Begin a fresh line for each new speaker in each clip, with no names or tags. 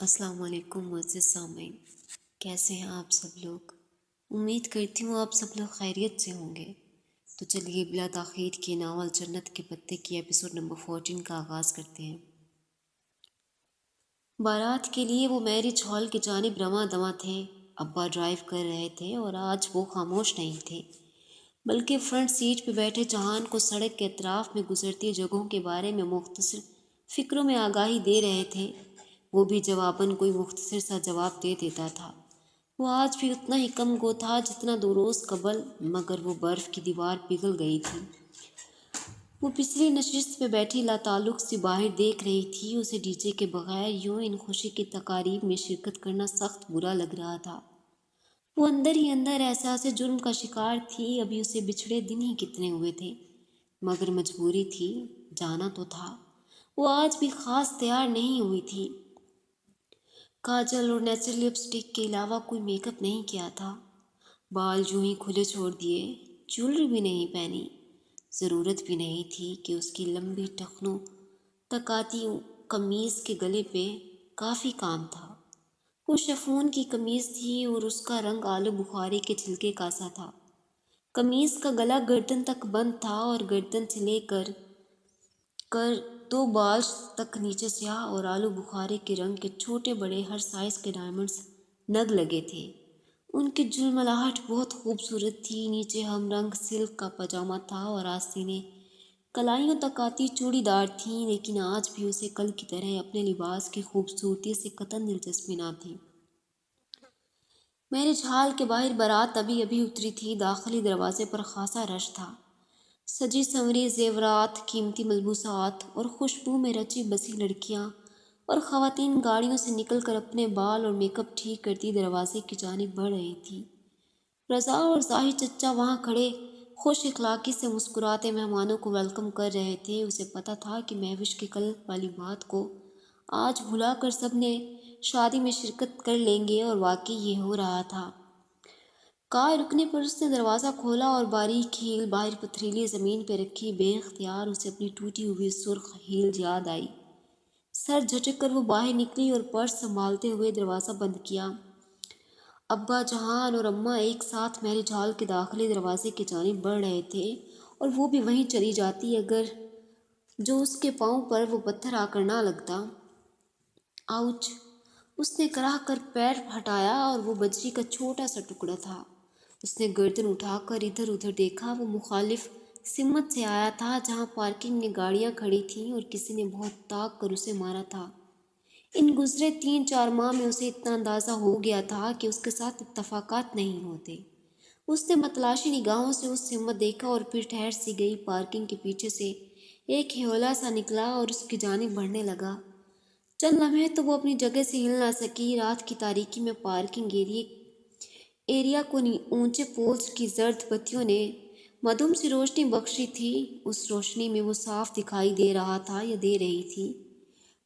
السلام علیکم معزز سامعین، کیسے ہیں آپ سب لوگ؟ امید کرتی ہوں آپ سب لوگ خیریت سے ہوں گے۔ تو چلیے بلا تاخیر کے ناول جنت کے پتے کی ایپیسوڈ نمبر 14 کا آغاز کرتے ہیں۔ بارات کے لیے وہ میرج ہال کی جانب رواں دواں تھے۔ ابا ڈرائیو کر رہے تھے اور آج وہ خاموش نہیں تھے، بلکہ فرنٹ سیٹ پہ بیٹھے جہان کو سڑک کے اطراف میں گزرتی جگہوں کے بارے میں مختصر فکروں میں آگاہی دے رہے تھے۔ وہ بھی جواباً کوئی مختصر سا جواب دے دیتا تھا۔ وہ آج بھی اتنا ہی کم گو تھا جتنا 2 روز قبل، مگر وہ برف کی دیوار پگھل گئی تھی۔ وہ پچھلی نشست پہ بیٹھی لاتعلق سی باہر دیکھ رہی تھی۔ اسے ڈی جے کے بغیر یوں ان خوشی کی تقاریب میں شرکت کرنا سخت برا لگ رہا تھا۔ وہ اندر ہی اندر احساس جرم کا شکار تھی۔ ابھی اسے بچھڑے دن ہی کتنے ہوئے تھے، مگر مجبوری تھی، جانا تو تھا۔ وہ آج بھی خاص تیار نہیں ہوئی تھی۔ کاجل اور نیچرل لپسٹک کے علاوہ کوئی میک اپ نہیں کیا تھا۔ بال یوں ہی کھلے چھوڑ دیے، جیولری بھی نہیں پہنی۔ ضرورت بھی نہیں تھی کہ اس کی لمبی ٹخنوں تک آتی قمیض کے گلے پہ کافی کام تھا۔ وہ شفون کی قمیض تھی اور اس کا رنگ آلو بخارے کے چھلکے کا سا تھا۔ قمیض کا گلا گردن تک بند تھا اور گردن سے لے کر 2 بال تک نیچے سیاہ اور آلو بخارے کے رنگ کے چھوٹے بڑے ہر سائز کے ڈائمنڈز نگ لگے تھے۔ ان کی جھلملاہٹ بہت خوبصورت تھی۔ نیچے ہم رنگ سلک کا پاجامہ تھا اور آستینیں کلائیوں تک آتی چوڑی دار تھیں، لیکن آج بھی اسے کل کی طرح اپنے لباس کی خوبصورتی سے قطعاً دلچسپی نہ تھی۔ میرج ہال کے باہر بارات ابھی ابھی اتری تھی۔ داخلی دروازے پر خاصا رش تھا۔ سجی سنوری زیورات، قیمتی ملبوسات اور خوشبو میں رچی بسی لڑکیاں اور خواتین گاڑیوں سے نکل کر اپنے بال اور میک اپ ٹھیک کرتی دروازے کی جانب بڑھ رہی تھی۔ رضا اور ظاہر چچا وہاں کھڑے خوش اخلاقی سے مسکراتے مہمانوں کو ویلکم کر رہے تھے۔ اسے پتہ تھا کہ مہوش کی کل والی بات کو آج بھلا کر سب نے شادی میں شرکت کر لیں گے، اور واقعی یہ ہو رہا تھا۔ کار رکنے پر اس نے دروازہ کھولا اور باریک ہیل باہر پتھریلی زمین پہ رکھی۔ بے اختیار اسے اپنی ٹوٹی ہوئی سرخ ہیل یاد آئی۔ سر جھٹک کر وہ باہر نکلی اور پرس سنبھالتے ہوئے دروازہ بند کیا۔ ابا جہان اور اماں ایک ساتھ میرج ہال کے داخلی دروازے کی جانب بڑھ رہے تھے، اور وہ بھی وہیں چلی جاتی اگر جو اس کے پاؤں پر وہ پتھر آ کر نہ لگتا۔ آؤچ! اس نے کراہ کر پیر ہٹایا اور وہ بجری کا چھوٹا سا ٹکڑا تھا۔ اس نے گردن اٹھا کر ادھر ادھر دیکھا۔ وہ مخالف سمت سے آیا تھا، جہاں پارکنگ میں گاڑیاں کھڑی تھیں اور کسی نے بہت تاک کر اسے مارا تھا۔ ان گزرے 3-4 ماہ میں اسے اتنا اندازہ ہو گیا تھا کہ اس کے ساتھ اتفاقات نہیں ہوتے۔ اس نے متلاشی نگاہوں سے اس سمت دیکھا اور پھر ٹھہر سی گئی۔ پارکنگ کے پیچھے سے ایک ہیولا سا نکلا اور اس کی جانب بڑھنے لگا۔ چند لمحے تو وہ اپنی جگہ سے ہل نہ سکی۔ رات کی تاریکی میں پارکنگ ایریا کو اونچے پولز کی زرد بتیوں نے مدھم سی روشنی بخشی تھی۔ اس روشنی میں وہ صاف دکھائی دے رہا تھا یا دے رہی تھی۔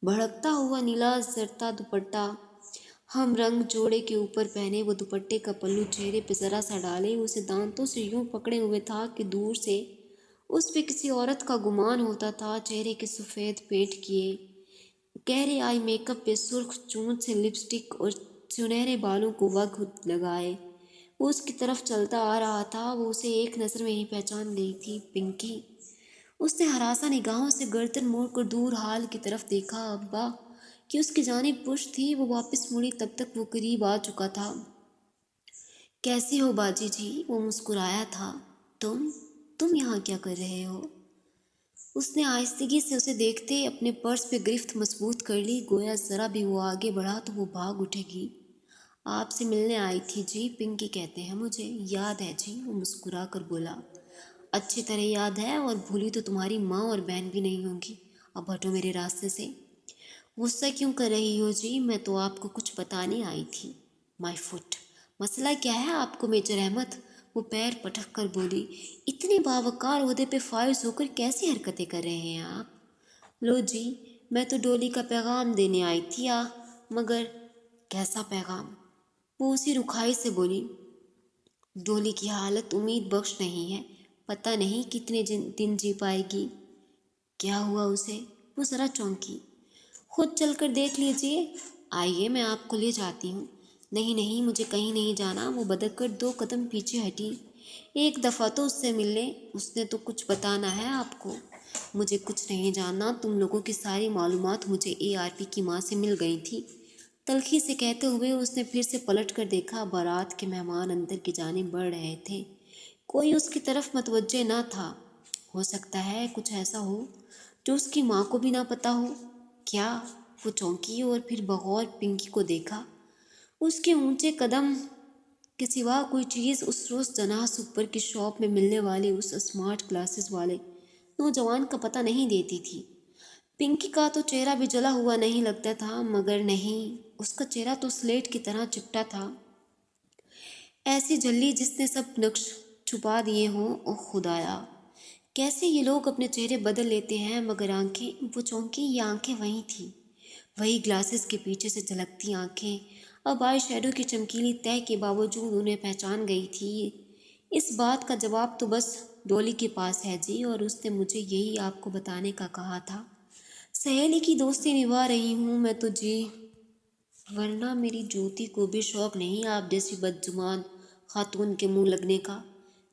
بھڑکتا ہوا نیلا زرتا دوپٹہ ہم رنگ جوڑے کے اوپر پہنے، وہ دوپٹے کا پلو چہرے پہ ذرا سا ڈالے اسے دانتوں سے یوں پکڑے ہوئے تھا کہ دور سے اس پہ کسی عورت کا گمان ہوتا تھا۔ چہرے کے سفید پینٹ کیے گہرے آئی میک اپ پہ سرخ چونچ سے لپسٹک اور سنہرے بالوں کو وگ لگائے وہ اس کی طرف چلتا آ رہا تھا۔ وہ اسے ایک نظر میں ہی پہچان گئی تھی۔ پنکی! اس نے ہراساں نگاہوں سے گردن موڑ کر دور حال کی طرف دیکھا۔ ابا کی اس کی جانب پشت تھی۔ وہ واپس مڑی تب تک وہ قریب آ چکا تھا۔ کیسی ہو باجی جی؟ وہ مسکرایا تھا۔ تم یہاں کیا کر رہے ہو؟ اس نے آہستگی سے اسے دیکھتے اپنے پرس پہ گرفت مضبوط کر لی، گویا ذرا بھی وہ آگے بڑھا تو وہ بھاگ اٹھے گی۔ آپ سے ملنے آئی تھی جی، پنکی کہتے ہیں مجھے۔ یاد ہے جی، وہ مسکرا کر بولا۔ اچھی طرح یاد ہے، اور بھولی تو تمہاری ماں اور بہن بھی نہیں ہوں گی۔ اب ہٹو میرے راستے سے۔ غصہ کیوں کر رہی ہو جی؟ میں تو آپ کو کچھ بتانے آئی تھی۔ مائی فٹ! مسئلہ کیا ہے آپ کو میجر احمد؟ وہ پیر پٹک کر بولی۔ اتنے باوقار عہدے پہ فائز ہو کر کیسی حرکتیں کر رہے ہیں آپ؟ لو جی، میں تو ڈولی کا پیغام دینے آئی تھی مگر… کیسا پیغام؟ وہ اسی رکھائی سے بولی۔ ڈولی کی حالت امید بخش نہیں ہے، پتہ نہیں کتنے دن جی پائے گی۔ کیا ہوا اسے؟ وہ ذرا چونکی۔ خود چل کر دیکھ لیجئے، آئیے میں آپ کو لے جاتی ہوں۔ نہیں نہیں، مجھے کہیں نہیں جانا۔ وہ بدک کر 2 قدم پیچھے ہٹی۔ ایک دفعہ تو اس سے مل لیں، اس نے تو کچھ بتانا ہے آپ کو۔ مجھے کچھ نہیں جاننا، تم لوگوں کی ساری معلومات مجھے ARP کی ماں سے مل گئی تھی، تلخی سے کہتے ہوئے اس نے پھر سے پلٹ کر دیکھا۔ بارات کے مہمان اندر کی جانب بڑھ رہے تھے، کوئی اس کی طرف متوجہ نہ تھا۔ ہو سکتا ہے کچھ ایسا ہو جو اس کی ماں کو بھی نہ پتہ ہو۔ کیا؟ وہ چونکی اور پھر بغور پنکی کو دیکھا۔ اس کے اونچے قدم کے سوا کوئی چیز اس روز جناح سپر کی شاپ میں ملنے والے اس اسمارٹ گلاسز والے نوجوان کا پتہ نہیں دیتی تھی۔ پنکی کا تو چہرہ بھی جلا ہوا نہیں لگتا تھا، مگر نہیں، اس کا چہرہ تو سلیٹ کی طرح چپٹا تھا، ایسی جھلی جس نے سب نقش چھپا دیے ہوں۔ اوہ خدایا، کیسے یہ لوگ اپنے چہرے بدل لیتے ہیں! مگر آنکھیں، وہ چونکی، یہ آنکھیں وہی تھیں، وہی گلاسز کے پیچھے سے جھلکتی آنکھیں۔ اب آئی شیڈو کی چمکیلی تہہ کے باوجود انہیں پہچان گئی تھی۔ اس بات کا جواب تو بس ڈولی کے پاس ہے جی، اور اس نے مجھے یہی آپ کو بتانے کا کہا تھا۔ سہیلی کی دوستی نبھا رہی ہوں میں تو جی، ورنہ میری جوتی کو بھی شوق نہیں آپ جیسی بدگمان خاتون کے منہ لگنے کا۔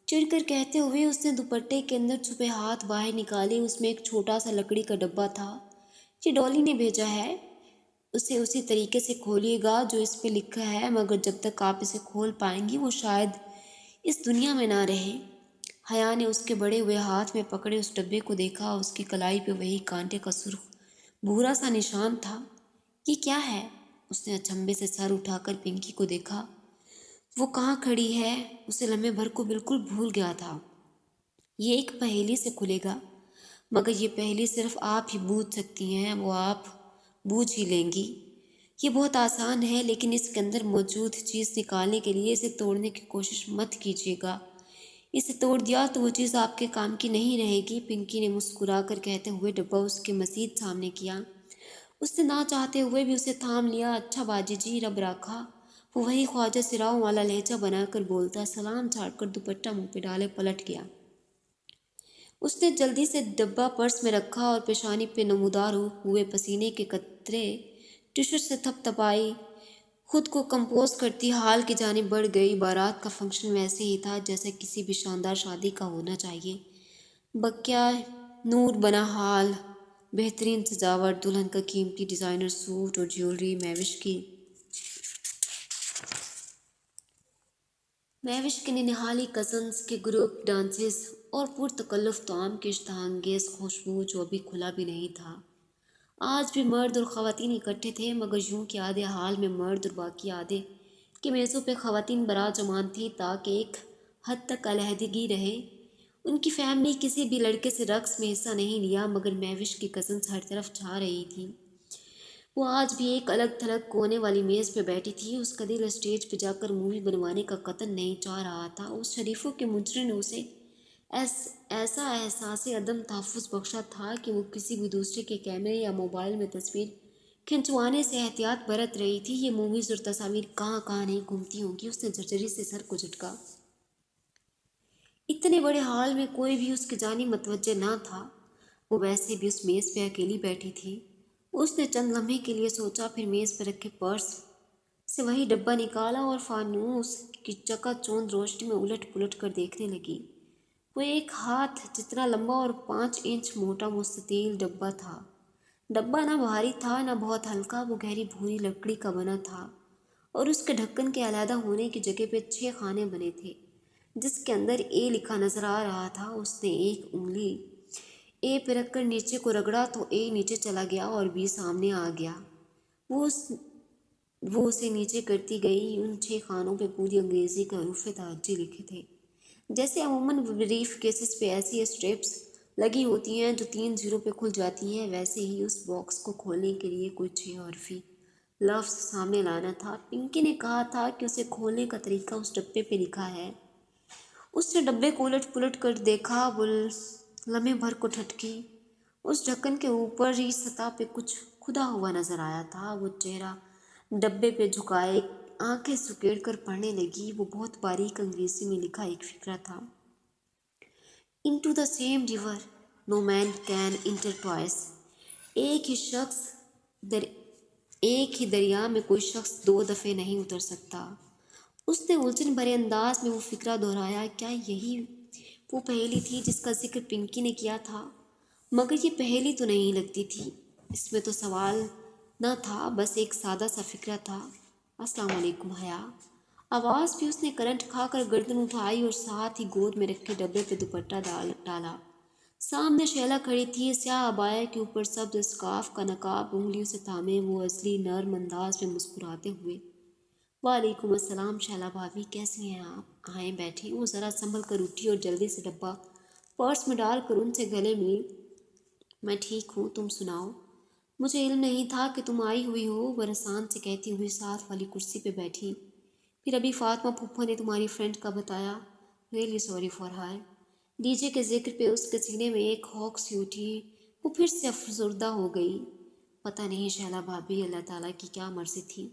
چڑھ کر کہتے ہوئے اس نے دوپٹے کے اندر چھپے ہاتھ باہر نکالے۔ اس میں ایک چھوٹا سا لکڑی کا ڈبہ تھا۔ یہ ڈولی نے بھیجا ہے، اسے اسی طریقے سے کھولیے گا جو اس پہ لکھا ہے، مگر جب تک آپ اسے کھول پائیں گی وہ شاید اس دنیا میں نہ رہے۔ حیا نے اس کے بڑے ہوئے ہاتھ میں پکڑے اس ڈبے کو دیکھا۔ اس کی کلائی پہ وہی کانٹے کا سرخ بھورا سا نشان تھا۔ یہ کیا ہے؟ اس نے اچنبھے سے سر اٹھا کر پنکی کو دیکھا۔ وہ کہاں کھڑی ہے، اسے لمحے بھر کو بالکل بھول گیا تھا۔ یہ ایک پہیلی سے کھلے گا، مگر یہ پہیلی صرف آپ ہی بوجھ سکتی ہیں، وہ آپ بوجھ ہی لیں گی۔ یہ بہت آسان ہے، لیکن اس کے اندر موجود چیز نکالنے کے لیے اسے توڑنے کی کوشش مت کیجیے گا۔ اسے توڑ دیا تو وہ چیز آپ کے کام کی نہیں رہے گی۔ پنکی نے مسکرا کر کہتے ہوئے ڈبہ اس کے مزید سامنے کیا۔ اس نے نہ چاہتے ہوئے بھی اسے تھام لیا۔ اچھا باجی جی، رب راکھا، وہ وہی خواجہ سراؤں والا لہجہ بنا کر بولتا۔ سلام چھاڑ کر دوپٹہ منہ پہ ڈالے پلٹ گیا۔ اس نے جلدی سے ڈبہ پرس میں رکھا اور پیشانی پہ نمودار ہوئے پسینے کے قطرے ٹشو سے تھپ تھپائی۔ خود کو کمپوز کرتی حال کی جانب بڑھ گئی۔ بارات کا فنکشن ویسے ہی تھا جیسے کسی بھی شاندار شادی کا ہونا چاہیے۔ بکیا نور بنا حال، بہترین سجاوٹ، دلہن کا قیمتی ڈیزائنر سوٹ اور جیولری، مہوش کے ننہالی کزنز کے گروپ ڈانسز اور پرتکلف طعام کی اشتہا انگیز خوشبو جو ابھی کھلا بھی نہیں تھا۔ آج بھی مرد اور خواتین اکٹھے تھے، مگر یوں کہ آدھے حال میں مرد اور باقی آدھے کی میزوں پہ خواتین براجمان تھیں تاکہ ایک حد تک علیحدگی رہے۔ ان کی فیملی کسی بھی لڑکے سے رقص میں حصہ نہیں لیا، مگر مہوش کی کزنز ہر طرف چھا رہی تھیں۔ وہ آج بھی ایک الگ تھلگ کونے والی میز پہ بیٹھی تھی۔ اس کا دل اسٹیج پہ جا کر مووی بنوانے کا قطعاً نہیں چاہ رہا تھا۔ اس شریفوں کے مجرم نے اسے ایسا احساس عدم تحفظ بخشا تھا کہ وہ کسی بھی دوسرے کے کیمرے یا موبائل میں تصویر کھنچوانے سے احتیاط برت رہی تھی۔ یہ موویز اور تصاویر کہاں کہاں نہیں گھومتی ہوں گی۔ اس نے جھرجھری سے سر کو جھٹکا۔ اتنے بڑے ہال میں کوئی بھی اس کی جانب متوجہ نہ تھا۔ وہ ویسے بھی اس میز پہ اکیلی بیٹھی تھی۔ اس نے چند لمحے کے لیے سوچا، پھر میز پر رکھے پرس سے وہی ڈبہ نکالا اور فانوس کی چکا چوند روشنی میں الٹ پلٹ کر دیکھنے لگی۔ وہ ایک ہاتھ جتنا لمبا اور 5 انچ موٹا مستطیل ڈبہ تھا۔ ڈبہ نہ بھاری تھا نہ بہت ہلکا، وہ گہری بھوری لکڑی کا بنا تھا اور اس کے ڈھکن کے علیحدہ ہونے کی جگہ پہ 6 خانے بنے تھے جس کے اندر اے لکھا نظر آ رہا تھا۔ اس نے ایک انگلی اے پہ رکھ کر نیچے کو رگڑا تو اے نیچے چلا گیا اور بی سامنے آ گیا۔ وہ اسے نیچے کرتی گئی۔ ان 6 خانوں پہ پوری انگریزی کے حروف تہجی لکھے تھے۔ جیسے عموماً بریف کیسز پہ ایسی اسٹریپس لگی ہوتی ہیں جو 3 زیرو پہ کھل جاتی ہیں، ویسے ہی اس باکس کو کھولنے کے لیے کوئی 6 حرفی لفظ سامنے لانا تھا۔ پنکی نے کہا تھا کہ اسے کھولنے کا طریقہ اس ڈبے پہ لکھا ہے۔ اس نے ڈبے کو الٹ پلٹ کر دیکھا۔ وہ لمحے بھر کو ٹھٹکی۔ اس ڈھکن کے اوپری سطح پہ کچھ کھدا ہوا نظر آیا تھا۔ وہ چہرہ ڈبے پہ جھکائے آنکھیں سکیڑ کر پڑھنے لگی۔ وہ بہت باریک انگریزی میں لکھا ایک فقرہ تھا۔ Into the same river no man can enter twice۔ ایک ہی شخص ایک ہی دریا میں کوئی شخص 2 دفعے نہیں اتر سکتا۔ اس نے الجھن بھرے انداز میں وہ فکرہ دہرایا، کیا یہی وہ پہیلی تھی جس کا ذکر پنکی نے کیا تھا؟ مگر یہ پہیلی تو نہیں لگتی تھی، اس میں تو سوال نہ تھا، بس ایک سادہ سا فکرہ تھا۔ السلام علیکم حیا۔ آواز بھی اس نے کرنٹ کھا کر گردن اٹھائی اور ساتھ ہی گود میں رکھے ڈبے پہ دوپٹہ ڈالا۔ سامنے شیلا کھڑی تھی، سیاہ عبایا کے اوپر سبز اسکارف کا نقاب انگلیوں سے تھامے وہ اصلی نرم انداز میں مسکراتے ہوئے۔ وعلیکم السلام شیلا بھابھی، کیسی ہیں آپ؟ آئیں بیٹھیں۔ وہ ذرا سنبھل کر اٹھی اور جلدی سے ڈبہ پرس میں ڈال کر ان سے گلے ملی۔ میں ٹھیک ہوں، تم سناؤ؟ مجھے علم نہیں تھا کہ تم آئی ہوئی ہو، وہ رسان سے کہتی ہوئی ساتھ والی کرسی پہ بیٹھی۔ پھر ابھی فاطمہ پھپھو نے تمہاری فرینڈ کا بتایا؟ Really sorry for her. D J کے ذکر پہ اس کے سینے میں ایک ہوک سی اٹھی، وہ پھر سے افسردہ ہو گئی۔ پتہ نہیں شیلا بھابھی، اللہ تعالیٰ کی کیا مرضی تھی۔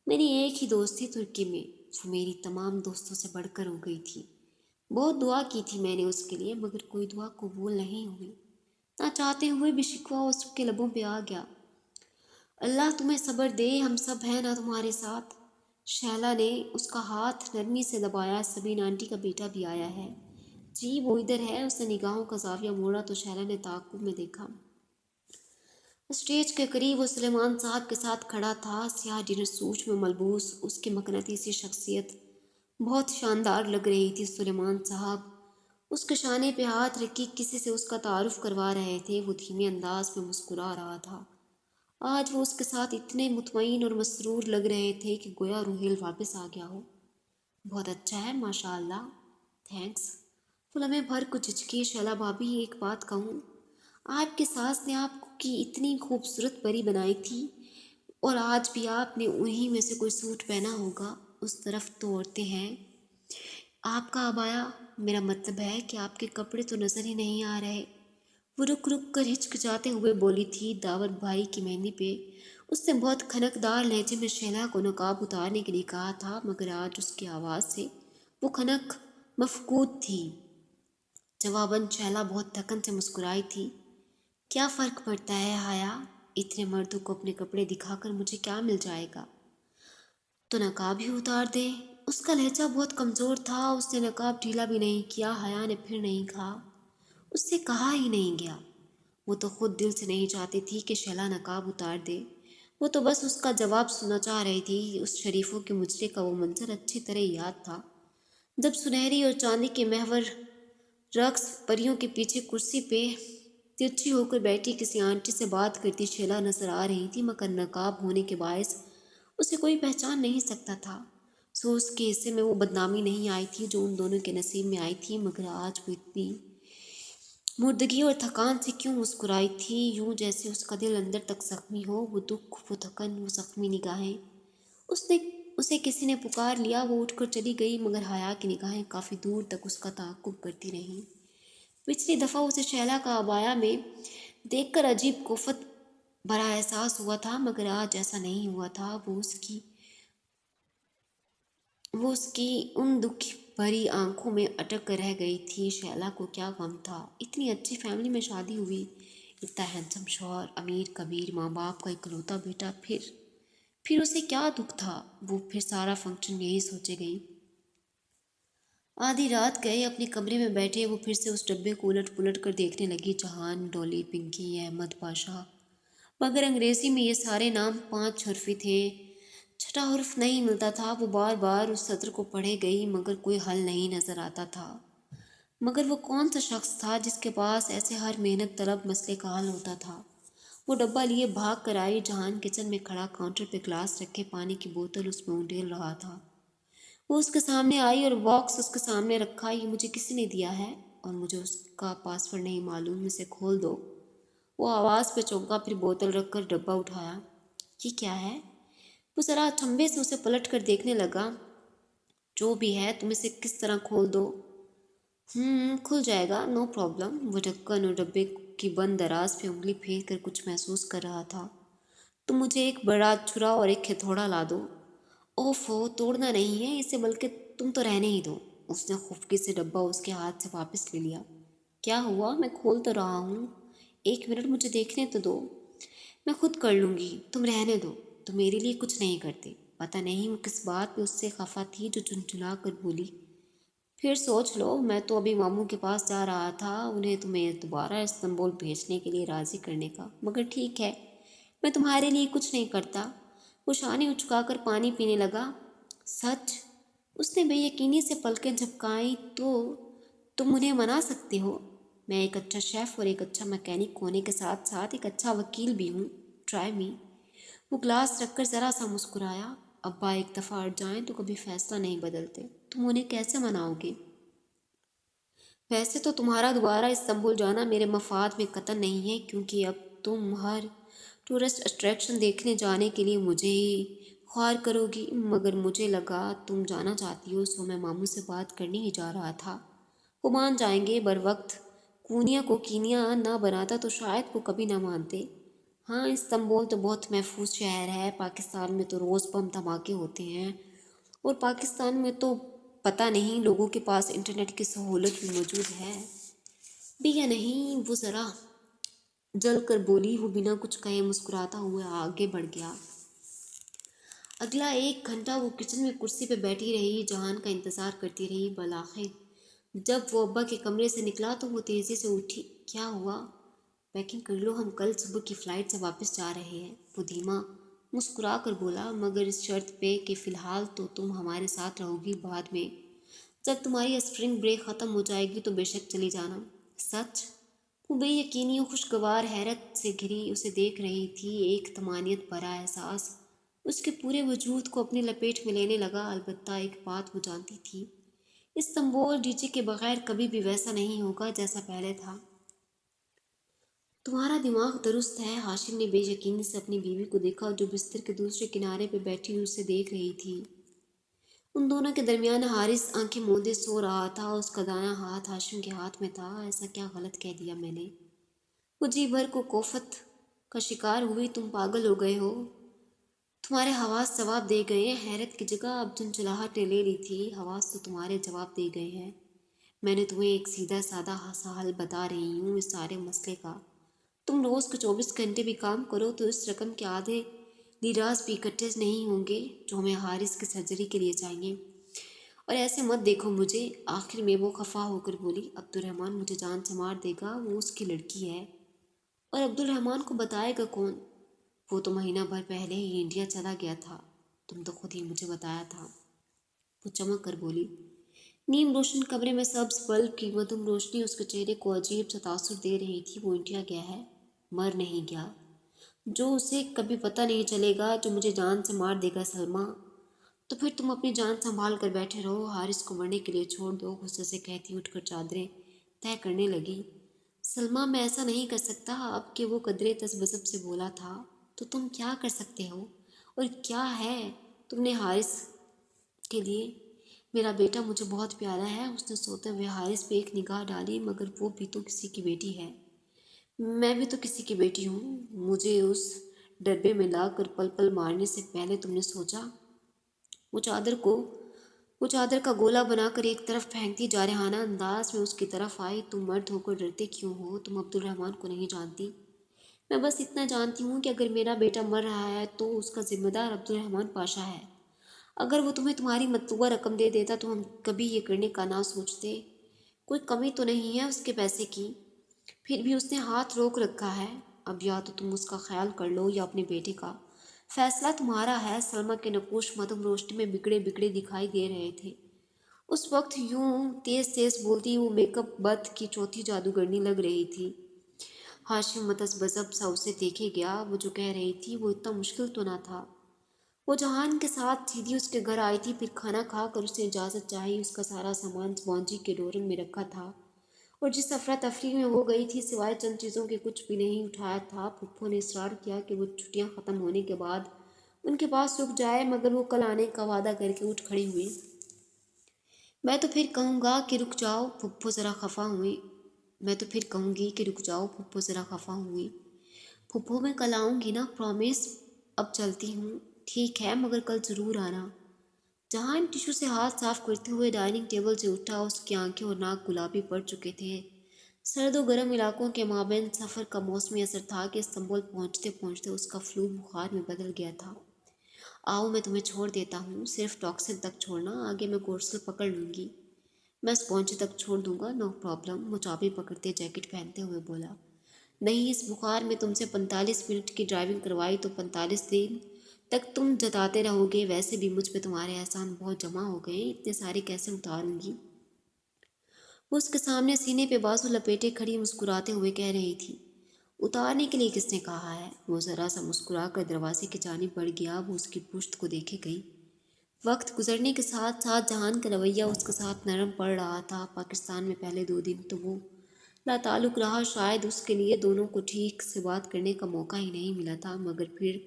میری ایک ہی دوست تھی ترکی میں، وہ میری تمام دوستوں سے بڑھ کر ہو گئی تھی۔ بہت دعا کی تھی میں نے اس کے لیے، مگر کوئی دعا قبول نہیں ہوئی۔ نہ چاہتے ہوئے بھی شکوہ اس کے لبوں پہ آ گیا۔ اللہ تمہیں صبر دے، ہم سب ہیں نا تمہارے ساتھ۔ شیلا نے اس کا ہاتھ نرمی سے دبایا۔ سبین آنٹی کا بیٹا بھی آیا ہے؟ جی وہ ادھر ہے۔ اس نے نگاہوں کا زاویہ موڑا تو شیلا نے تعاقب میں دیکھا۔ اسٹیج کے قریب وہ سلیمان صاحب کے ساتھ کھڑا تھا، سیاہ ڈنر سوٹ میں ملبوس۔ اس کی مقناطیسی شخصیت بہت شاندار لگ رہی تھی۔ سلیمان صاحب اس کے شانے پہ ہاتھ رکھی کسی سے اس کا تعارف کروا رہے تھے۔ وہ دھیمے انداز میں مسکرا رہا تھا۔ آج وہ اس کے ساتھ اتنے مطمئن اور مسرور لگ رہے تھے کہ گویا روحیل واپس آ گیا ہو۔ بہت اچھا ہے ماشاء اللہ۔ تھینکس۔ وہ لمحے بھر کو جھجکی۔ شیلا بھابھی ایک بات کہوں؟ آپ کی ساس نے آپ کی اتنی خوبصورت پری بنائی تھی، اور آج بھی آپ نے انہی میں سے کوئی سوٹ پہنا ہوگا۔ اس طرف تو عورتیں ہیں۔ آپ کا عبایا؟ میرا مطلب ہے کہ آپ کے کپڑے تو نظر ہی نہیں آ رہے۔ وہ رک رک کر ہچکچاتے ہوئے بولی تھی۔ داور بھائی کی مہندی پہ اس نے بہت کھنکدار لہجے میں شیلا کو نقاب اتارنے کے لیے کہا تھا، مگر آج اس کی آواز سے وہ کھنک مفقود تھی۔ جواباً شیلا بہت تھکن سے مسکرائی تھی۔ کیا فرق پڑتا ہے حیا؟ اتنے مردوں کو اپنے کپڑے دکھا کر مجھے کیا مل جائے گا؟ تو نقاب ہی اتار دے۔ اس کا لہجہ بہت کمزور تھا۔ اس نے نقاب ڈھیلا بھی نہیں کیا۔ حیا نے پھر نہیں کہا۔ اس سے کہا ہی نہیں گیا۔ وہ تو خود دل سے نہیں چاہتی تھی کہ شیلا نقاب اتار دے، وہ تو بس اس کا جواب سننا چاہ رہی تھی۔ اس شریفوں کے مجرے کا وہ منظر اچھی طرح یاد تھا، جب سنہری اور چاندی کے محور رقص پریوں کے پیچھے کرسی پہ ترچھی ہو کر بیٹھی کسی آنٹی سے بات کرتی شیلا نظر آ رہی تھی، مگر نقاب ہونے کے باعث اسے کوئی پہچان نہیں سکتا تھا۔ سو اس کے حصے میں وہ بدنامی نہیں آئی تھی جو ان دونوں کے نصیب میں آئی تھی۔ مگر آج وہ اتنی مردگی اور تھکان سے کیوں مسکرائی تھی؟ یوں جیسے اس کا دل اندر تک زخمی ہو، وہ دکھ، وہ تھکن، وہ زخمی نگاہیں۔ اسے کسی نے پکار لیا، وہ اٹھ کر چلی گئی، مگر حیا کی نگاہیں کافی دور تک اس کا تعاقب کرتی رہیں۔ پچھلی دفعہ اسے شیلا کا عبایا میں دیکھ کر عجیب کوفت بھرا احساس ہوا تھا، مگر آج ایسا نہیں ہوا تھا۔ وہ اس کی ان دکھ بھری آنکھوں میں اٹک کر رہ گئی تھی۔ شیلا کو کیا غم تھا؟ اتنی اچھی فیملی میں شادی ہوئی، اتنا ہینڈسم شوہر، امیر کبیر، ماں باپ کا اکلوتا بیٹا، پھر اسے کیا دکھ تھا؟ وہ پھر سارا فنکشن یہی سوچے گئی۔ آدھی رات گئے اپنے کمرے میں بیٹھے وہ پھر سے اس ڈبے کو الٹ پلٹ کر دیکھنے لگی۔ جہان، ڈولی، پنکی، احمد پاشا، مگر انگریزی میں یہ سارے نام 5 حرفی تھے۔ چھٹا حرف نہیں ملتا تھا۔ وہ بار بار اس سطر کو پڑھے گئی، مگر کوئی حل نہیں نظر آتا تھا۔ مگر وہ کون سا شخص تھا جس کے پاس ایسے ہر محنت طلب مسئلے کا حل ہوتا تھا؟ وہ ڈبہ لیے بھاگ کر آئی۔ جہان کچن میں کھڑا کاؤنٹر پہ گلاس رکھے پانی کی بوتل اس میں انڈیل رہا تھا۔ وہ اس کے سامنے آئی اور باکس اس کے سامنے رکھا۔ یہ مجھے کسی نے دیا ہے اور مجھے اس کا پاس ورڈ نہیں معلوم، اسے کھول دو۔ وہ آواز پہ چونکا، پھر بوتل رکھ کر ڈبہ اٹھایا۔ یہ کیا ہے؟ وہ ذرا اچنبھے سے اسے پلٹ کر دیکھنے لگا۔ جو بھی ہے تم اسے کس طرح کھول دو؟ کھل جائے گا، نو پرابلم۔ وہ ڈھکن اور ڈبے کی بند دراز پہ انگلی پھیر کر کچھ محسوس کر رہا تھا۔ تم مجھے ایک بڑا چھرا اور ایک ہتھوڑا لا دو۔ اوفو، توڑنا نہیں ہے اسے، بلکہ تم تو رہنے ہی دو۔ اس نے خفگی سے ڈبہ اس کے ہاتھ سے واپس لے لیا۔ کیا ہوا؟ میں کھول تو رہا ہوں، 1 منٹ مجھے دیکھنے تو دو۔ میں خود کر لوں گی، تم رہنے دو۔ تم میرے لیے کچھ نہیں کرتے۔ پتہ نہیں وہ کس بات پہ اس سے خفا تھی جو چنچلا کر بولی، پھر سوچ لو، میں تو ابھی ماموں کے پاس جا رہا تھا انہیں تمہیں دوبارہ استنبول بھیجنے کے لیے راضی کرنے کا، مگر ٹھیک ہے، میں تمہارے لیے کچھ نہیں کرتا۔ وہ شانے اچکا کر پانی پینے لگا۔ سچ؟ اس نے بے یقینی سے پلکیں جھپکائیں۔ تو تم انہیں منا سکتے ہو؟ میں ایک اچھا شیف اور ایک اچھا میکینک ہونے کے ساتھ ساتھ ایک اچھا وکیل بھی ہوں، ٹرائی می۔ وہ گلاس رکھ کر ذرا سا مسکرایا۔ ابا ایک دفعہ اٹھ جائیں تو کبھی فیصلہ نہیں بدلتے، تم انہیں کیسے مناؤ گے؟ ویسے تو تمہارا دوبارہ استنبول جانا میرے مفاد میں قطع نہیں ہے، کیونکہ اب تم ہر ٹورسٹ اٹریکشن دیکھنے جانے کے لیے مجھے ہی خوار کرو گی، مگر مجھے لگا تم جانا چاہتی ہو، سو میں ماموں سے بات کرنے ہی جا رہا تھا، وہ مان جائیں گے بروقت۔ کونیا کو کینیا نہ بناتا تو شاید وہ کبھی نہ مانتے۔ ہاں، استنبول تو بہت محفوظ شہر ہے، پاکستان میں تو روز بم دھماکے ہوتے ہیں، اور پاکستان میں تو پتہ نہیں لوگوں کے پاس انٹرنیٹ کی سہولت بھی موجود ہے بھی یا نہیں۔ وہ ذرا جل کر بولی۔ وہ بنا کچھ کہے مسکراتا ہوا آگے بڑھ گیا۔ اگلا 1 گھنٹہ وہ کچن میں کرسی پہ بیٹھی رہی، جہان کا انتظار کرتی رہی۔ بالآخر جب وہ ابا کے کمرے سے نکلا تو وہ تیزی سے اٹھی۔ کیا ہوا؟ پیکنگ کر لو، ہم کل صبح کی فلائٹ سے واپس جا رہے ہیں، وہ دھیما مسکرا کر بولا، مگر اس شرط پہ کہ فی الحال تو تم ہمارے ساتھ رہو گی، بعد میں جب تمہاری اسپرنگ بریک ختم ہو جائے گی تو بے شک چلی جانا۔ سچ؟ وہ بے یقینی و خوشگوار حیرت سے گھری اسے دیکھ رہی تھی۔ ایک طمانینت بھرا احساس اس کے پورے وجود کو اپنی لپیٹ میں لینے لگا۔ البتہ ایک بات وہ جانتی تھی، استنبول ڈی جے کے بغیر کبھی بھی ویسا نہیں ہوگا جیسا پہلے تھا۔ تمہارا دماغ درست ہے۔ ہاشم نے بے یقینی سے اپنی بیوی کو دیکھا جو بستر کے دوسرے کنارے پہ بیٹھی ہوئی اسے دیکھ رہی تھی۔ ان دونوں کے درمیان حارث آنکھیں موندے سو رہا تھا، اس کا دایاں ہاتھ ہاشم کے ہاتھ میں تھا۔ ایسا کیا غلط کہہ دیا میں نے؟ وہ جی بھر کو کوفت کا شکار ہوئی۔ تم پاگل ہو گئے ہو؟ تمہارے حواس جواب دے گئے ہیں؟ حیرت کی جگہ اب چنچلاہٹ نے لے لی تھی۔ حواس تو تمہارے جواب دے گئے ہیں، میں نے تمہیں ایک سیدھا سادہ سا حل بتا رہی ہوں اس سارے مسئلے کا۔ تم روز کے 24 گھنٹے بھی کام کرو تو اس رقم کے آدھے لیراز بھی اکٹھے نہیں ہوں گے جو ہمیں حارث کی سرجری کے لیے چاہیے۔ اور ایسے مت دیکھو مجھے۔ آخر میں وہ خفا ہو کر بولی، عبد الرحمن مجھے جان سے مار دے گا، وہ اس کی لڑکی ہے۔ اور عبد الرحمن کو بتائے گا کون؟ وہ تو مہینہ بھر پہلے ہی انڈیا چلا گیا تھا، تم تو خود ہی مجھے بتایا تھا، وہ چمک کر بولی۔ نیم روشن کمرے میں سبز بلب کی مدھم روشنی اس کے چہرے کو عجیب سا تاثر دے رہی تھی۔ وہ انڈیا گیا ہے، مر نہیں گیا، جو اسے کبھی پتہ نہیں چلے گا، جو مجھے جان سے مار دے گا سلمیٰ۔ تو پھر تم اپنی جان سنبھال کر بیٹھے رہو، حارث کو مرنے کے لیے چھوڑ دو، غصے سے کہتی اٹھ کر چادریں طے کرنے لگی۔ سلمیٰ میں ایسا نہیں کر سکتا، اب کہ وہ قدرے تذبذب سے بولا تھا۔ تو تم کیا کر سکتے ہو؟ اور کیا ہے تم نے حارث کے لیے؟ میرا بیٹا مجھے بہت پیارا ہے۔ اس نے سوتے ہوئے حارث پہ ایک نگاہ ڈالی، مگر وہ بھی تو کسی کی بیٹی ہے، میں بھی تو کسی کی بیٹی ہوں۔ مجھے اس ڈربے میں لا کر پل پل مارنے سے پہلے تم نے سوچا؟ وہ چادر کا گولا بنا کر ایک طرف پھینکتی جارحانہ انداز میں اس کی طرف آئی۔ تم مرد ہو کر ڈرتے کیوں ہو؟ تم عبد الرحمن کو نہیں جانتی؟ میں بس اتنا جانتی ہوں کہ اگر میرا بیٹا مر رہا ہے تو اس کا ذمہ دار عبد الرحمن پاشا ہے۔ اگر وہ تمہیں تمہاری مطلوبہ رقم دے دیتا تو ہم کبھی یہ کرنے کا نہ سوچتے۔ کوئی کمی تو نہیں ہے اس کے پیسے کی؟ پھر بھی اس نے ہاتھ روک رکھا ہے۔ اب یا تو تم اس کا خیال کر لو یا اپنے بیٹے کا، فیصلہ تمہارا ہے۔ سلمیٰ کے نقوش مدھم روشنی میں بگڑے بگڑے دکھائی دے رہے تھے۔ اس وقت یوں تیز تیز بولتی وہ میک اپ بت کی چوتھی جادوگرنی لگ رہی تھی۔ ہاشم متذبذب سا اسے دیکھے گیا۔ وہ جو کہہ رہی تھی وہ اتنا مشکل تو نہ تھا۔ وہ جہان کے ساتھ سیدھی اس کے گھر آئی تھی، پھر کھانا کھا کر اس نے اجازت چاہی۔ اس کا سارا سامان سپونجی کے ڈورم میں رکھا تھا، اور جس افراتفری میں وہ گئی تھی سوائے چند چیزوں کے کچھ بھی نہیں اٹھایا تھا۔ پھپھو نے اصرار کیا کہ وہ چھٹیاں ختم ہونے کے بعد ان کے پاس رک جائے، مگر وہ کل آنے کا وعدہ کر کے اٹھ کھڑی ہوئی۔ میں تو پھر کہوں گا کہ رک جاؤ، پھپھو ذرا خفا ہوئی۔ میں تو پھر کہوں گی کہ رک جاؤ، پھپھو ذرا خفا ہوئی۔ پھپھو میں کل آؤں گی نا، پرومس۔ اب چلتی ہوں۔ ٹھیک ہے، مگر کل ضرور آنا۔ جہان ٹشو سے ہاتھ صاف کرتے ہوئے ڈائننگ ٹیبل سے اٹھا۔ اس کی آنکھیں اور ناک گلابی پڑ چکے تھے۔ سرد و گرم علاقوں کے مابین سفر کا موسمی اثر تھا کہ استنبول پہنچتے پہنچتے اس کا فلو بخار میں بدل گیا تھا۔ آؤ میں تمہیں چھوڑ دیتا ہوں، صرف ٹاکسن تک چھوڑنا، آگے میں کورسل پکڑ لوں گی۔ میں اسپونجی تک چھوڑ دوں گا، نو پرابلم، وہ چابی پکڑتے جیکٹ پہنتے ہوئے بولا۔ نہیں، اس بخار میں تم سے 45 منٹ کی ڈرائیونگ کروائی تو 45 دن تک تم جتاتے رہو گے، ویسے بھی مجھ پہ تمہارے احسان بہت جمع ہو گئے، اتنے سارے کیسے اتاروں گی؟ وہ اس کے سامنے سینے پہ بازو لپیٹے کھڑی مسکراتے ہوئے کہہ رہی تھی۔ اتارنے کے لیے کس نے کہا ہے؟ وہ ذرا سا مسکرا کر دروازے کی جانب بڑھ گیا، وہ اس کی پشت کو دیکھے گئی۔ وقت گزرنے کے ساتھ ساتھ جہان کا رویہ اس کے ساتھ نرم پڑ رہا تھا۔ پاکستان میں پہلے 2 دن تو وہ لاتعلق رہا، شاید اس کے لیے دونوں کو ٹھیک سے بات کرنے کا موقع ہی نہیں ملا تھا، مگر پھر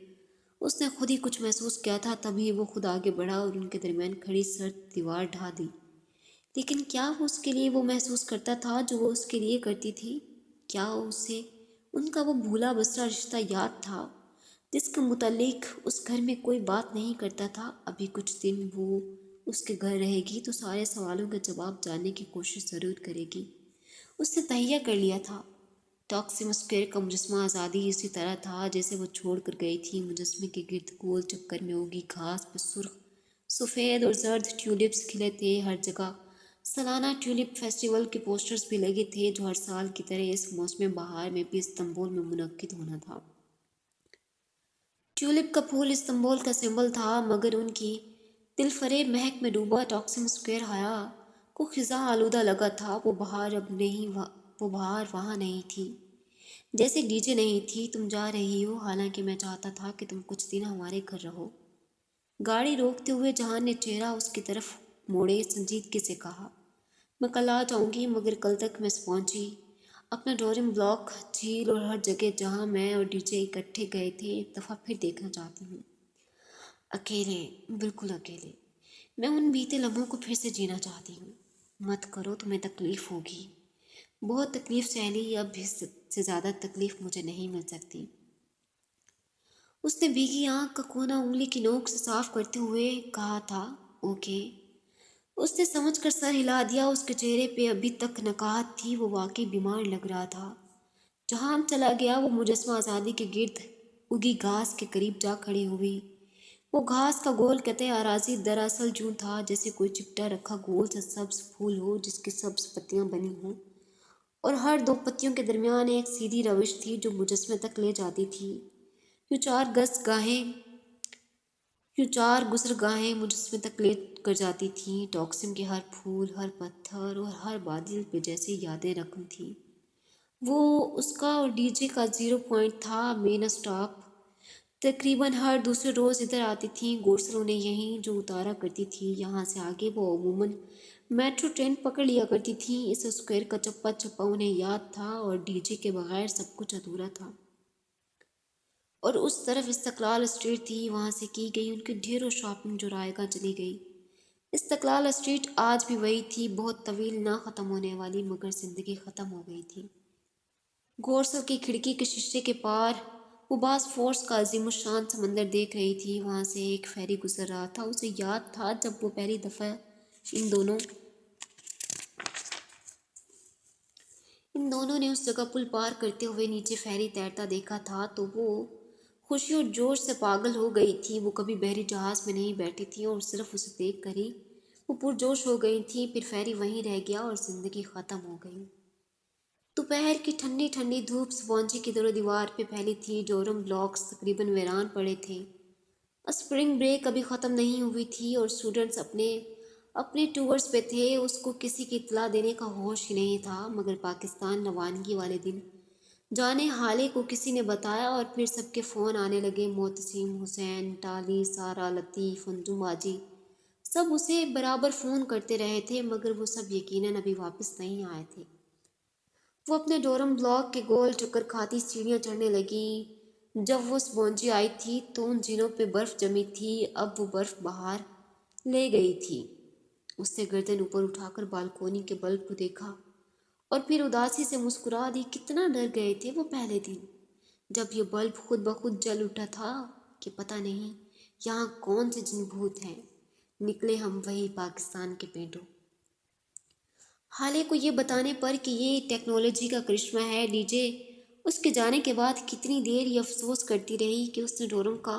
اس نے خود ہی کچھ محسوس کیا تھا، تبھی وہ خود آگے بڑھا اور ان کے درمیان کھڑی سرد دیوار ڈھا دی۔ لیکن کیا وہ اس کے لیے وہ محسوس کرتا تھا جو وہ اس کے لیے کرتی تھی؟ کیا اسے ان کا وہ بھولا بسرا رشتہ یاد تھا جس کے متعلق اس گھر میں کوئی بات نہیں کرتا تھا؟ ابھی کچھ دن وہ اس کے گھر رہے گی تو سارے سوالوں کا جواب جاننے کی کوشش ضرور کرے گی۔ اس نے تہیہ کر لیا تھا۔ ٹاکسم اسکوائر کا مجسمہ آزادی اسی طرح تھا جیسے وہ چھوڑ کر گئی تھی۔ مجسمے کے گرد گول چکر میں اگی گھاس پہ سرخ، سفید اور زرد ٹیولپس کھلے تھے، ہر جگہ سالانہ ٹیولپ فیسٹیول کے پوسٹرز بھی لگے تھے جو ہر سال کی طرح اس موسم بہار میں بھی استنبول میں منعقد ہونا تھا۔ ٹیولپ کا پھول استنبول کا سمبل تھا، مگر ان کی دل فریب مہک میں ڈوبا ٹاکسم اسکوائر حیا کو خزاں آلودہ لگا تھا۔ وہ بہار وہاں نہیں تھی، جیسے ڈی جے نہیں تھی۔ تم جا رہی ہو، حالانکہ میں چاہتا تھا کہ تم کچھ دن ہمارے گھر رہو۔ گاڑی روکتے ہوئے جہان نے چہرہ اس کی طرف موڑے سنجیدگی سے کہا، میں کل آ جاؤں گی، مگر کل تک میں پہنچی اپنا ڈورنگ بلاک، جھیل اور ہر جگہ جہاں میں اور ڈی جے اکٹھے گئے تھے ایک دفعہ پھر دیکھنا چاہتی ہوں۔ اکیلے، بالکل اکیلے۔ میں ان بیتے لمحوں کو پھر سے جینا چاہتی ہوں۔ مت کرو، تمہیں تکلیف ہوگی۔ بہت تکلیف سہ لی، اب اس سے زیادہ تکلیف مجھے نہیں مل سکتی۔ اس نے بھیگی آنکھ کا کونا انگلی کی نوک سے صاف کرتے ہوئے کہا تھا، اوکے۔ اس نے سمجھ کر سر ہلا دیا۔ اس کے چہرے پہ ابھی تک نکاہت تھی، وہ واقعی بیمار لگ رہا تھا۔ جہاں چلا گیا، وہ مجسمہ آزادی کے گرد اگی گھاس کے قریب جا کھڑی ہوئی۔ وہ گھاس کا گول قطع اراضی دراصل یوں تھا جیسے کوئی چپٹا رکھا گول سا سبز پھول ہو جس کی سبز پتیاں بنی ہوں، اور ہر 2 پتیوں کے درمیان ایک سیدھی روش تھی جو مجسمے تک لے جاتی تھی۔ یوں 4 گزرگاہیں مجسمے تک لے کر جاتی تھیں۔ ٹاکسم کے ہر پھول، ہر پتھر اور ہر بادل پہ جیسے یادیں رقم تھیں۔ وہ اس کا اور ڈی جے کا 0 پوائنٹ تھا، مین اسٹاپ۔ تقریباً ہر دوسرے روز ادھر آتی تھیں، گورسل انہیں یہیں جو اتارا کرتی تھی۔ یہاں سے آگے وہ عموماً میٹرو ٹرین پکڑ لیا کرتی تھیں۔ اس اسکوائر کا چپا چپا انہیں یاد تھا، اور ڈی جے کے بغیر سب کچھ ادھورا تھا۔ اور اس طرف استقلال اسٹریٹ تھی، وہاں سے کی گئی ان کی ڈھیروں شاپنگ جو رائے گاہ چلی گئی۔ استقلال اسٹریٹ آج بھی وہی تھی، بہت طویل، نہ ختم ہونے والی، مگر زندگی ختم ہو گئی تھی۔ گورسل کی کھڑکی کے شیشے کے پار وہ باس فورس کا عظیم الشان سمندر دیکھ رہی تھی۔ وہاں سے ایک فیری گزر رہا تھا۔ اسے یاد تھا جب وہ پہلی دفعہ ان دونوں نے اس جگہ پل پار کرتے ہوئے نیچے فیری تیرتا دیکھا تھا تو وہ خوشی اور جوش سے پاگل ہو گئی تھی۔ وہ کبھی بحری جہاز میں نہیں بیٹھی تھی اور صرف اسے دیکھ کر ہی وہ پرجوش ہو گئی تھی۔ پھر فیری وہیں رہ گیا اور زندگی ختم ہو گئی۔ دوپہر کی ٹھنڈی ٹھنڈی دھوپ سپونجی کی در و دیوار پہ پھیلی تھی۔ ڈورم بلاکس تقریباً ویران پڑے تھے۔ اسپرنگ بریک ابھی ختم نہیں ہوئی تھی اور اسٹوڈنٹس اپنے ٹورز پہ تھے۔ اس کو کسی کی اطلاع دینے کا ہوش ہی نہیں تھا، مگر پاکستان روانگی والے دن جانے حالے کو کسی نے بتایا اور پھر سب کے فون آنے لگے۔ معتصم، حسین، ٹالی، سارا، لطیف، انجم باجی، سب اسے برابر فون کرتے رہے تھے، مگر وہ سب یقیناً ابھی واپس نہیں آئے تھے۔ وہ اپنے ڈورم بلاک کے گول چکر کھاتی سیڑھیاں چڑھنے لگی۔ جب وہ سپونجی آئی تھی تو ان زینوں پہ برف جمی تھی، اب وہ برف باہر لے گئی تھی۔ اس نے گردن اوپر اٹھا کر بالکونی کے بلب کو دیکھا اور پھر اداسی سے مسکرا دی۔ کتنا ڈر گئے تھے وہ پہلے دن جب یہ بلب خود بخود جل اٹھا تھا کہ پتہ نہیں یہاں کون سے جن بھوت ہیں۔ نکلے ہم وہی پاکستان کے پینڈو۔ حالے کو یہ بتانے پر کہ یہ ٹیکنالوجی کا کرشمہ ہے۔ ڈی جے اس کے جانے کے بعد کتنی دیر یہ افسوس کرتی رہی کہ اس نے ڈورم کا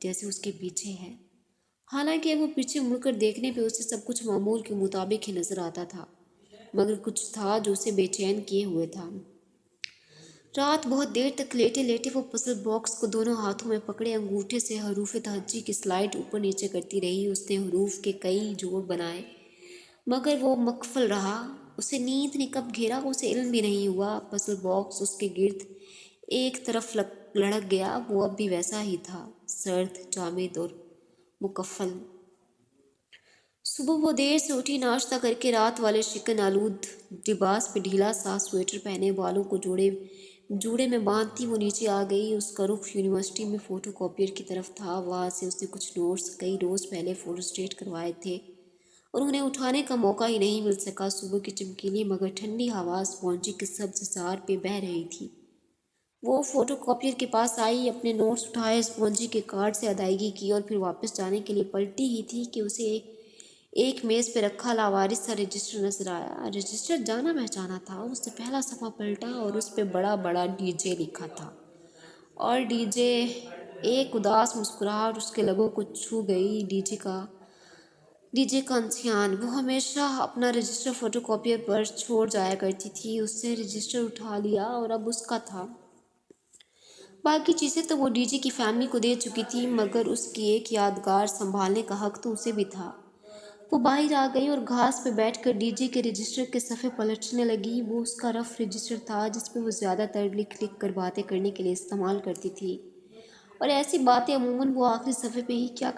جیسے اس کے پیچھے ہے، حالانکہ وہ پیچھے مڑ کر دیکھنے پہ اسے سب کچھ معمول کے مطابق ہی نظر آتا تھا، مگر کچھ تھا جو اسے بے چین کیے ہوئے تھا۔ رات بہت دیر تک لیٹے لیٹے وہ پزل باکس کو دونوں ہاتھوں میں پکڑے انگوٹھے سے حروف تہجی کی سلائڈ اوپر نیچے کرتی رہی۔ اس نے حروف کے کئی جوڑ بنائے مگر وہ مکفل رہا۔ اسے نیند نے کب گھیرا اسے علم بھی نہیں ہوا۔ پزل باکس اس کے گرد ایک طرف لڑک گیا، وہ اب بھی ویسا ہی تھا، سرد، جامد اور مکفل۔ صبح وہ دیر سے اٹھی، ناشتہ کر کے رات والے شکن آلود لباس پہ ڈھیلا سا سویٹر پہنے، بالوں کو جوڑے میں باندھتی وہ نیچے آ گئی۔ اس کا رخ یونیورسٹی میں فوٹو کاپیئر کی طرف تھا۔ وہاں سے اس نے کچھ نوٹس کئی روز پہلے فوٹو اسٹیٹ کروائے تھے اور انہیں اٹھانے کا موقع ہی نہیں مل سکا۔ صبح کی چمکیلی مگر ٹھنڈی ہوا اسپونجی کے سبز سار پہ بہہ رہی تھی۔ وہ فوٹو کاپیئر کے پاس آئی، اپنے نوٹس اٹھائے، اسپونجی کے کارڈ سے ادائیگی کی اور پھر واپس جانے کے لیے پلٹی ہی تھی کہ اسے ایک میز پہ رکھا لاوارث سا رجسٹر نظر آیا۔ رجسٹر جانا پہچانا تھا۔ اس نے پہلا صفحہ پلٹا اور اس پہ بڑا بڑا ڈی جے لکھا تھا، اور ڈی جے ایک اداس مسکراہٹ اس کے لبوں کو چھو گئی۔ ڈی جے کا انسیان، وہ ہمیشہ اپنا رجسٹر فوٹو کاپیئر پر چھوڑ جایا کرتی تھی۔ اس نے رجسٹر اٹھا لیا اور اب اس کا تھا۔ باقی چیزیں تو وہ ڈی جے کی فیملی کو دے چکی تھی، مگر اس کی ایک یادگار سنبھالنے کا حق تو اسے بھی تھا۔ وہ باہر آ گئی اور گھاس پہ بیٹھ کر ڈی جے کے رجسٹر کے صفحے پلٹنے لگی۔ وہ اس کا رف رجسٹر تھا جس پہ وہ زیادہ تر لکھ کر باتیں کرنے کے لیے استعمال کرتی تھی، اور ایسی باتیں عموماً وہ آخری صفحے پہ ہی کیا